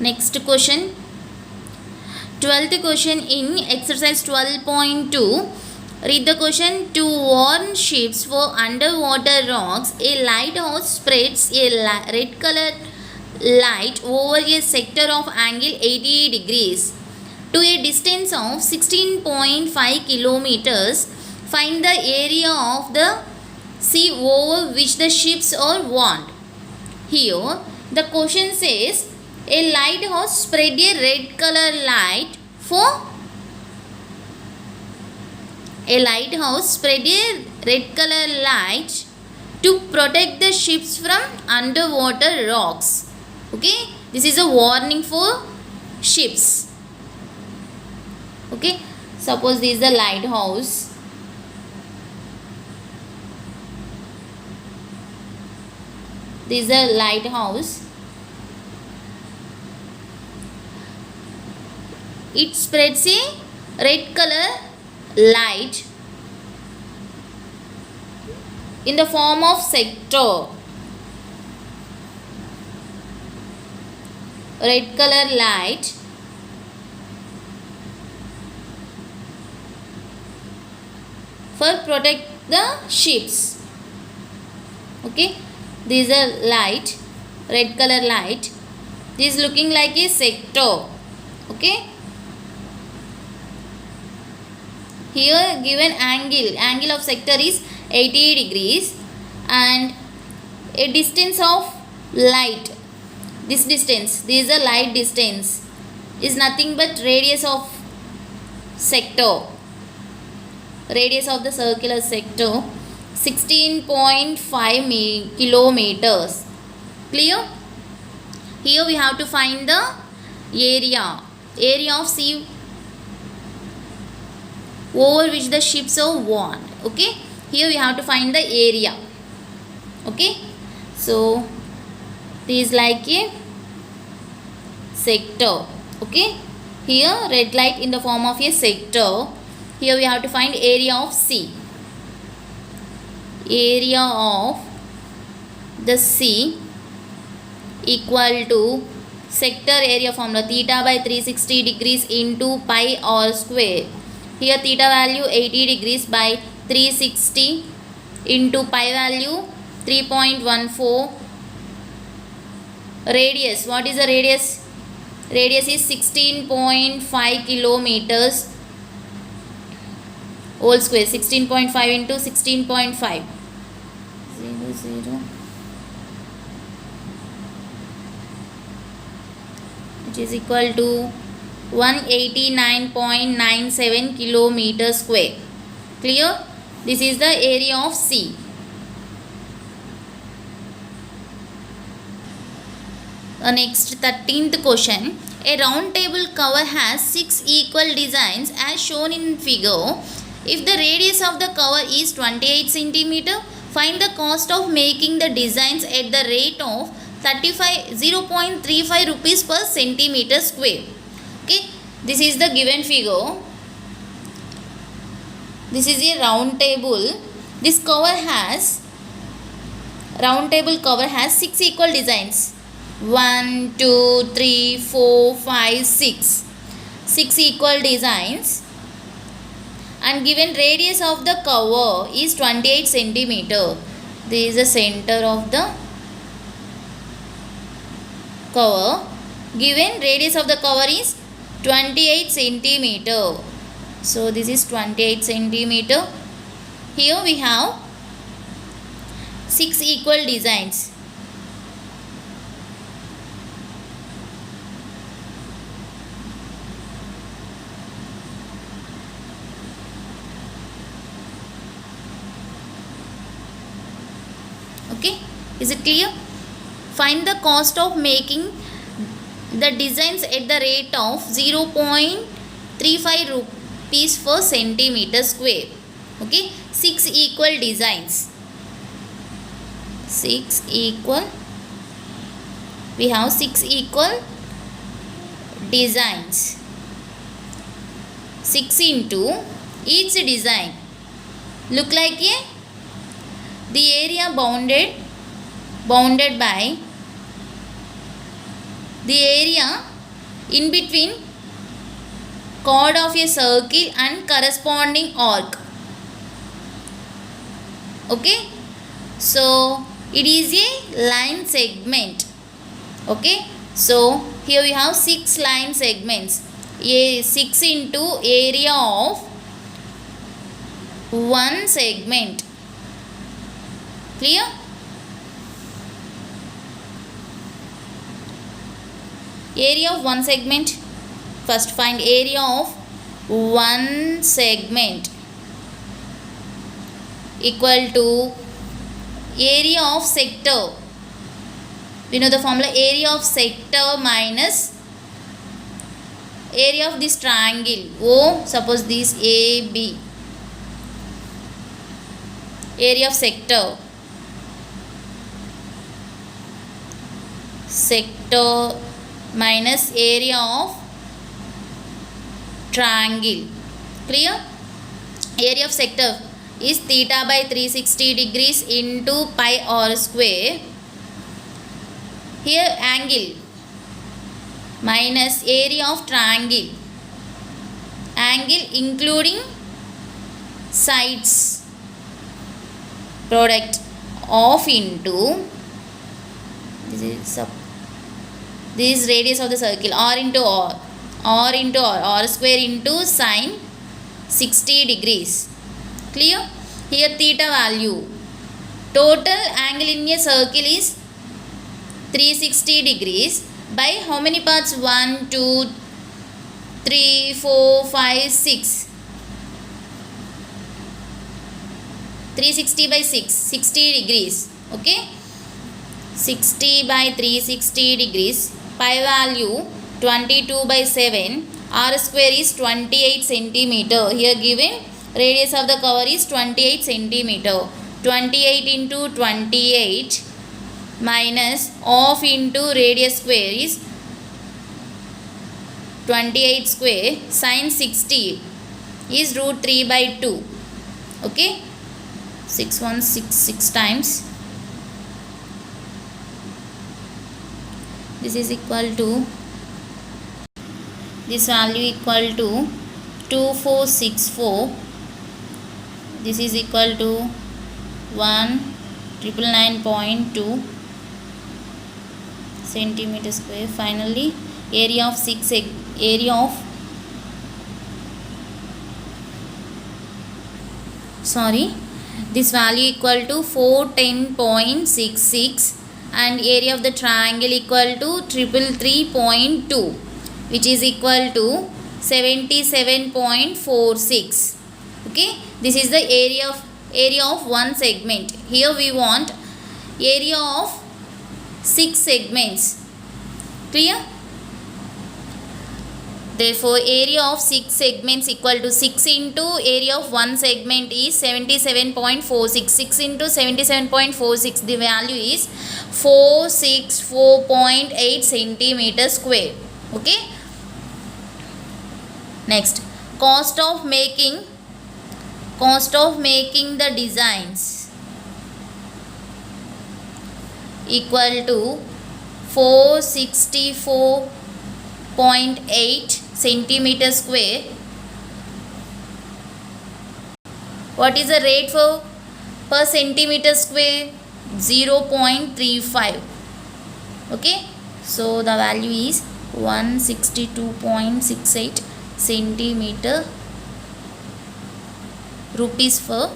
Next question. 12th question in exercise 12.2. Read the question. To warn ships for underwater rocks, a lighthouse spreads a red color light over a sector of angle 80 degrees to a distance of 16.5 kilometers. Find the area of the sea over which the ships are warned. Here the question says a lighthouse spread a red color light for a lighthouse spread a red color light to protect the ships from underwater rocks. Okay, this is a warning for ships. Okay, suppose this is the lighthouse. This is a lighthouse. It spreads a red color light in the form of sector. Red color light for protect the ships. Okay, this is a light, red color light. This is looking like a sector. Okay, here given angle of sector is 80 degrees and a distance of light, this distance, this is a light distance, is nothing but radius of sector, radius of the circular sector 16.5 kilometers. Clear? Here we have to find the area of sea over which the ships are warned. Okay, here we have to find the area. Okay, so this is like a sector. Okay, here red light in the form of a sector. Here we have to find area of sea. Area of the sea equal to sector area formula, theta by 360 degrees into pi r square. Here theta value 80 degrees by 360 into pi value 3.14. Radius, what is the radius? Radius is 16.5 kilometers whole square. 16.5 into 16.5, 0, which is equal to 189.97 kilometers square. Clear? This is the area of sea. The next 13th question. A round table cover has 6 equal designs as shown in figure. If the radius of the cover is 28 cm, find the cost of making the designs at the rate of 0.35 rupees per centimeter square. Okay, this is the given figure. This is a round table. This round table cover has 6 equal designs. 1, 2, 3, 4, 5, 6. 6 equal designs. And given radius of the cover is 28 centimeter. This is the center of the cover. Given radius of the cover is 28 centimeter. So this is 28 centimeter. Here we have 6 equal designs. Okay, is it clear? Find the cost of making the designs at the rate of 0.35 rupees per centimeter square. Okay, 6 equal designs. 6 equal, we have 6 equal designs. 6 into each design look like a the area bounded by the area in between chord of a circle and corresponding arc. Okay, so it is a line segment. Okay, so here we have 6 line segments. A 6 into area of one segment. Clear? Area of one segment. First find area of one segment equal to area of sector. We know the formula, area of sector minus area of this triangle O. Suppose this AB. Area of sector minus area of triangle. Clear? Area of sector is theta by 360 degrees into pi r square. Here angle minus area of triangle, angle including sides, product of into this is radius of the circle, r into r into r square into sine 60 degrees. Clear? Here theta value, total angle in a circle is 360 degrees by how many parts? 1 2 3 4 5 6. 360 by 6, 60 degrees. Okay, 60 by 360 degrees. Pi value 22 by 7. R square is 28 centimeter. Here given radius of the cover is 28 centimeter. 28 into 28 minus of into radius square is 28 square. Sine 60 is root 3 by 2. Okay, 6166 times. This is equal to, this value equal to 2464. This is equal to 1999.2 centimeter square. Finally, area of this value equal to 410.66 and area of the triangle equal to 333.2, which is equal to 77.46. Okay, this is the area of one segment. Here we want area of 6 segments. Clear? Therefore, area of 6 segments equal to 6 into area of one segment is 77.46. 6 into 77.46, the value is 464.8 centimeter square. Okay. Next, cost of making the designs equal to 464.8 centimeter square. What is the rate for per centimeter square? 0.35. Okay, so the value is 162.68 centimeter rupees for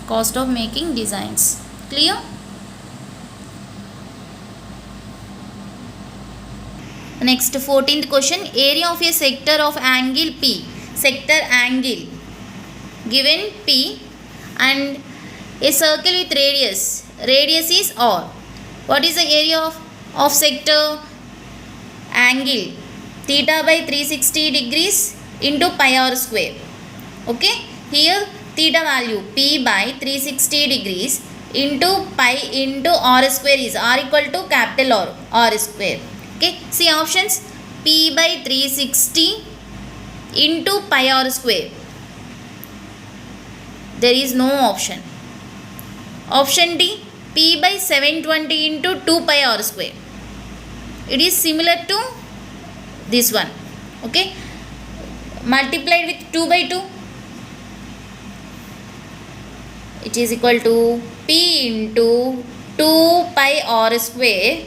cost of making designs. Clear? Next, 14th question, area of a sector of angle P. Sector angle given P and a circle with radius is R. What is the area of sector angle? Theta by 360 degrees into pi r square. Okay, here theta value P by 360 degrees into pi into r square is r equal to capital R square. Okay, see options, P by 360 into pi r square. There is no option. Option D, P by 720 into 2 pi r square. It is similar to this one. Okay, multiplied with 2 by 2, it is equal to P into 2 pi r square